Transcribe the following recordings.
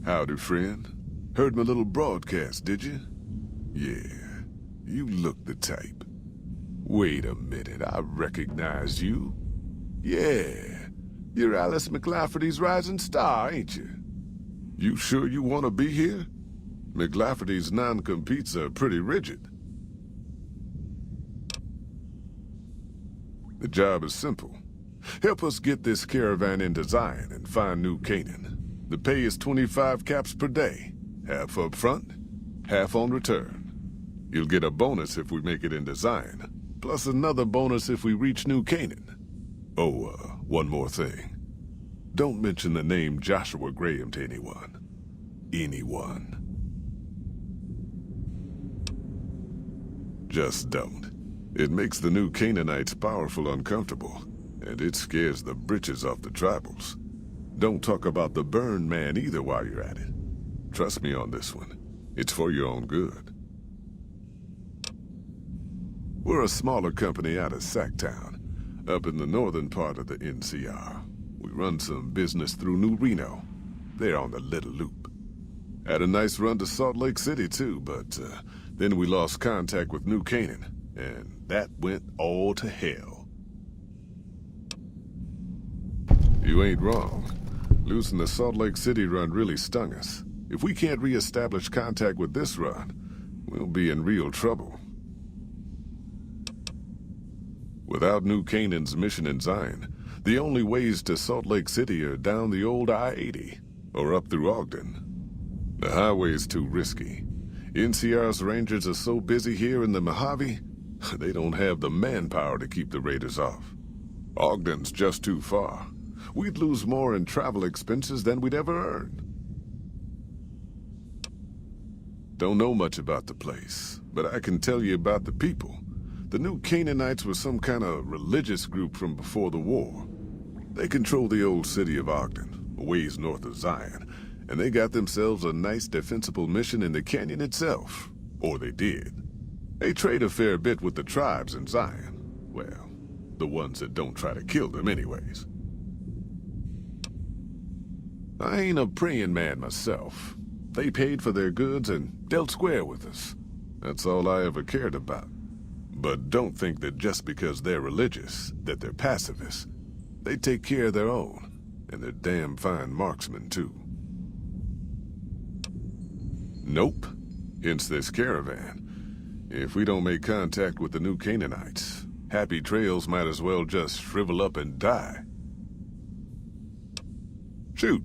Howdy, friend. Heard my little broadcast, did you? Yeah, you look the type. Wait a minute, I recognize you. Yeah, you're Alice McLafferty's rising star, ain't you? You sure you want to be here? McLafferty's non-competes are pretty rigid. The job is simple. Help us get this caravan into Zion and find New Canaan. The pay is 25 caps per day. Half up front, half on return. You'll get a bonus if we make it into Zion, plus another bonus if we reach New Canaan. Oh, one more thing. Don't mention the name Joshua Graham to anyone. Anyone. Just don't. It makes the New Canaanites powerful uncomfortable, and it scares the britches off the tribals. Don't talk about the burn man either while you're at it. Trust me on this one. It's for your own good. We're a smaller company out of Sacktown, up in the northern part of the NCR. We run some business through New Reno. They're on the Little Loop. Had a nice run to Salt Lake City too, but then we lost contact with New Canaan, and that went all to hell. You ain't wrong. Losing the Salt Lake City run really stung us. If we can't re-establish contact with this run, we'll be in real trouble. Without New Canaan's mission in Zion, the only ways to Salt Lake City are down the old I-80, or up through Ogden. The highway's too risky. NCR's rangers are so busy here in the Mojave, they don't have the manpower to keep the raiders off. Ogden's just too far. We'd lose more in travel expenses than we'd ever earn. Don't know much about the place, but I can tell you about the people. The New Canaanites were some kind of religious group from before the war. They control the old city of Ogden, a ways north of Zion, and they got themselves a nice defensible mission in the canyon itself. Or they did. They trade a fair bit with the tribes in Zion. Well, the ones that don't try to kill them anyways. I ain't a praying man myself. They paid for their goods and dealt square with us. That's all I ever cared about. But don't think that just because they're religious, that they're pacifists. They take care of their own, and they're damn fine marksmen too. Nope. Hence this caravan. If we don't make contact with the New Canaanites, Happy Trails might as well just shrivel up and die. Shoot.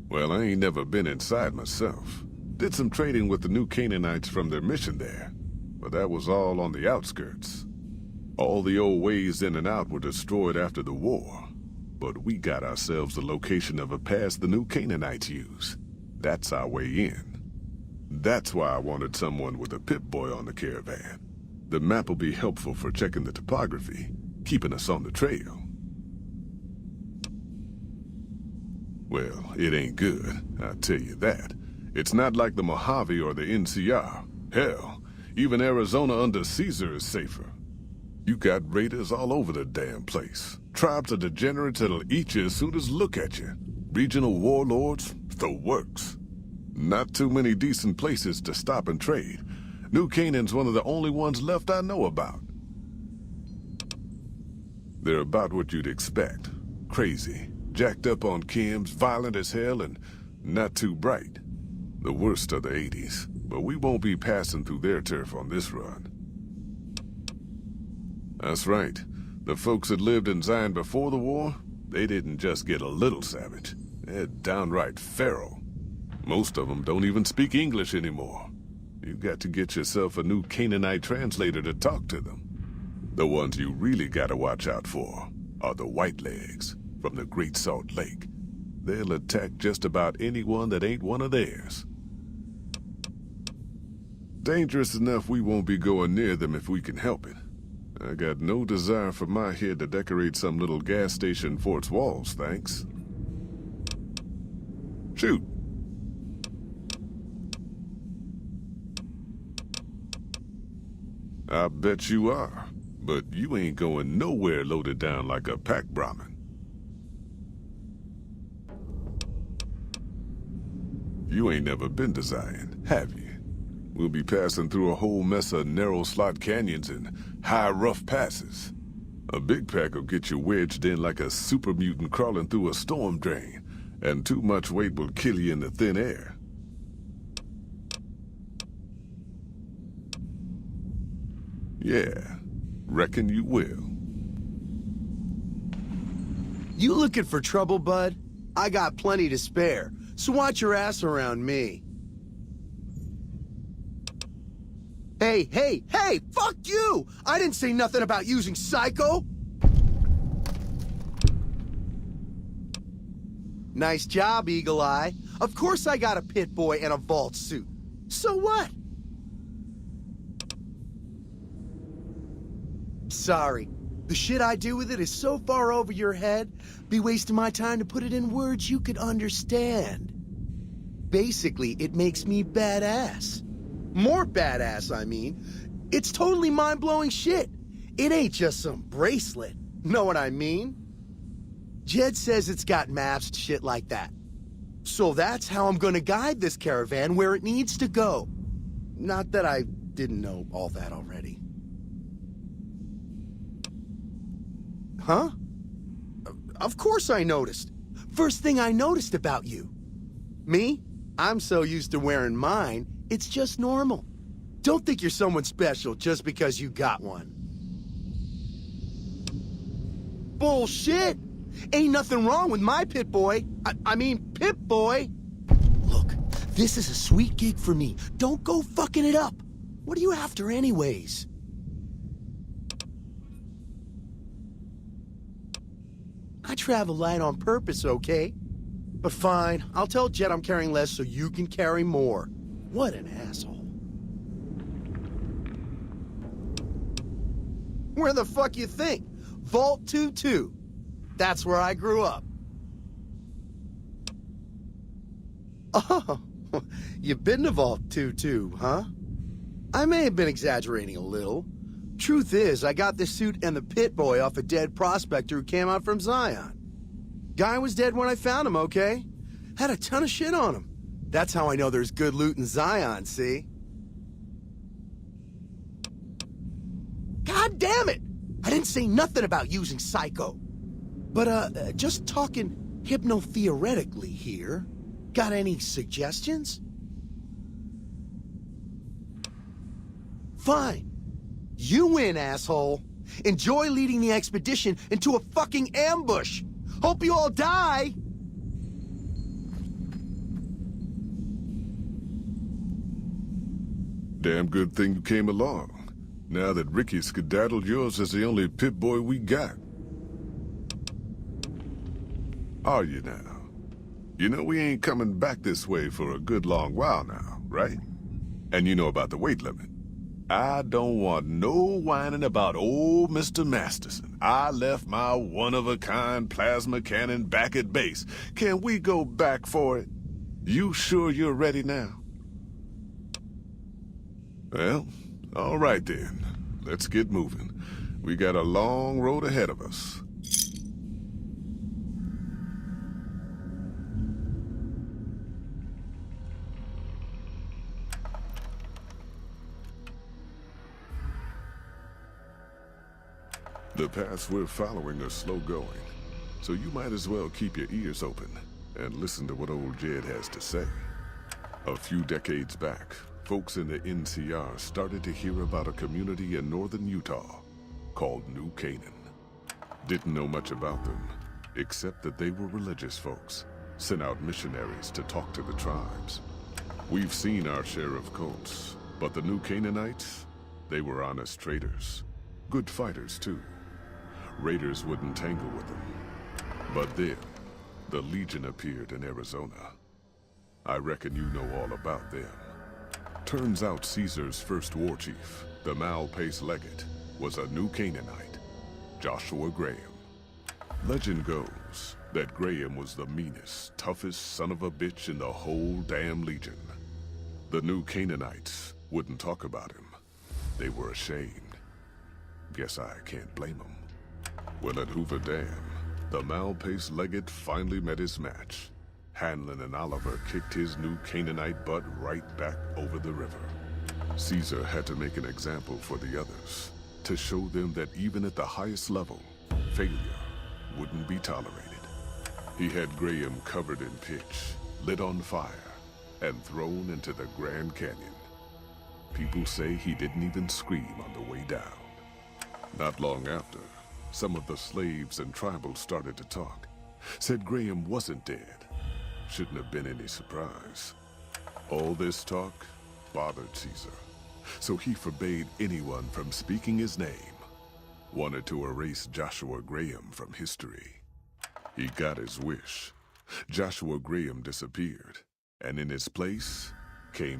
Well, I ain't never been inside myself. Did some trading with the New Canaanites from their mission there, but that was all on the outskirts. All the old ways in and out were destroyed after the war, but we got ourselves the location of a pass the New Canaanites use. That's our way in. That's why I wanted someone with a Pip-Boy on the caravan. The map will be helpful for checking the topography, keeping us on the trail. Well, it ain't good, I'll tell you that. It's not like the Mojave or the NCR. Hell, even Arizona under Caesar is safer. You got raiders all over the damn place. Tribes of degenerates that'll eat you as soon as look at you. Regional warlords, the works. Not too many decent places to stop and trade. New Canaan's one of the only ones left I know about. They're about what you'd expect. Crazy, jacked up on chems, violent as hell, and not too bright. The worst of the 80s, but we won't be passing through their turf on this run. That's right. The folks that lived in Zion before the war, they didn't just get a little savage. They're downright feral. Most of them don't even speak English anymore. You've got to get yourself a New Canaanite translator to talk to them. The ones you really gotta watch out for are the Whitelegs from the Great Salt Lake. They'll attack just about anyone that ain't one of theirs. Dangerous enough we won't be going near them if we can help it. I got no desire for my head to decorate some little gas station fort's walls, thanks. Shoot. I bet you are, but you ain't going nowhere loaded down like a pack Brahmin. You ain't never been to Zion, have you? We'll be passing through a whole mess of narrow slot canyons and high rough passes. A big pack will get you wedged in like a super mutant crawling through a storm drain, and too much weight will kill you in the thin air. Yeah, reckon you will. You looking for trouble, bud? I got plenty to spare, so watch your ass around me. Hey, hey, hey! Fuck you! I didn't say nothing about using Psycho! Nice job, Eagle Eye. Of course I got a pit boy and a vault suit. So what? Sorry. The shit I do with it is so far over your head, be wasting my time to put it in words you could understand. Basically, it makes me badass. More badass, I mean. It's totally mind-blowing shit. It ain't just some bracelet. Know what I mean? Jed says it's got maps and shit like that. So that's how I'm gonna guide this caravan where it needs to go. Not that I didn't know all that already. Huh? Of course I noticed. First thing I noticed about you. Me? I'm so used to wearing mine, it's just normal. Don't think you're someone special just because you got one. Bullshit! Ain't nothing wrong with my pit boy. I mean, Pip Boy. Look, this is a sweet gig for me. Don't go fucking it up. What are you after anyways? I travel light on purpose, okay? But fine, I'll tell Jet I'm carrying less so you can carry more. What an asshole. Where the fuck you think? Vault 2-2. That's where I grew up. Oh, you've been to Vault 2-2, huh? I may have been exaggerating a little. Truth is, I got this suit and the pit boy off a dead prospector who came out from Zion. Guy was dead when I found him, okay? Had a ton of shit on him. That's how I know there's good loot in Zion, see? God damn it! I didn't say nothing about using Psycho. But, just talking hypno-theoretically here. Got any suggestions? Fine. You win, asshole. Enjoy leading the expedition into a fucking ambush. Hope you all die. Damn good thing you came along. Now that Ricky skedaddled, yours is the only pit boy we got. Are you now? You know we ain't coming back this way for a good long while now, right? And you know about the weight limit. I don't want no whining about old Mr. Masterson. I left my one-of-a-kind plasma cannon back at base. Can we go back for it? You sure you're ready now? Well, all right then. Let's get moving. We got a long road ahead of us. The paths we're following are slow going, so you might as well keep your ears open and listen to what old Jed has to say. A few decades back, folks in the NCR started to hear about a community in northern Utah called New Canaan. Didn't know much about them, except that they were religious folks, sent out missionaries to talk to the tribes. We've seen our share of cults, but the New Canaanites, they were honest traders, good fighters too. Raiders wouldn't tangle with them. But then, the Legion appeared in Arizona. I reckon you know all about them. Turns out Caesar's first war chief, the Malpace Legate, was a New Canaanite, Joshua Graham. Legend goes that Graham was the meanest, toughest son of a bitch in the whole damn Legion. The New Canaanites wouldn't talk about him. They were ashamed. Guess I can't blame them. Well, at Hoover Dam, the Malpace Legate finally met his match. Hanlon and Oliver kicked his new Canaanite butt right back over the river. Caesar had to make an example for the others, to show them that even at the highest level, failure wouldn't be tolerated. He had Graham covered in pitch, lit on fire, and thrown into the Grand Canyon. People say he didn't even scream on the way down. Not long after, some of the slaves and tribals started to talk. Said Graham wasn't dead. Shouldn't have been any surprise. All this talk bothered Caesar, so he forbade anyone from speaking his name. Wanted to erase Joshua Graham from history. He got his wish. Joshua Graham disappeared, and in his place came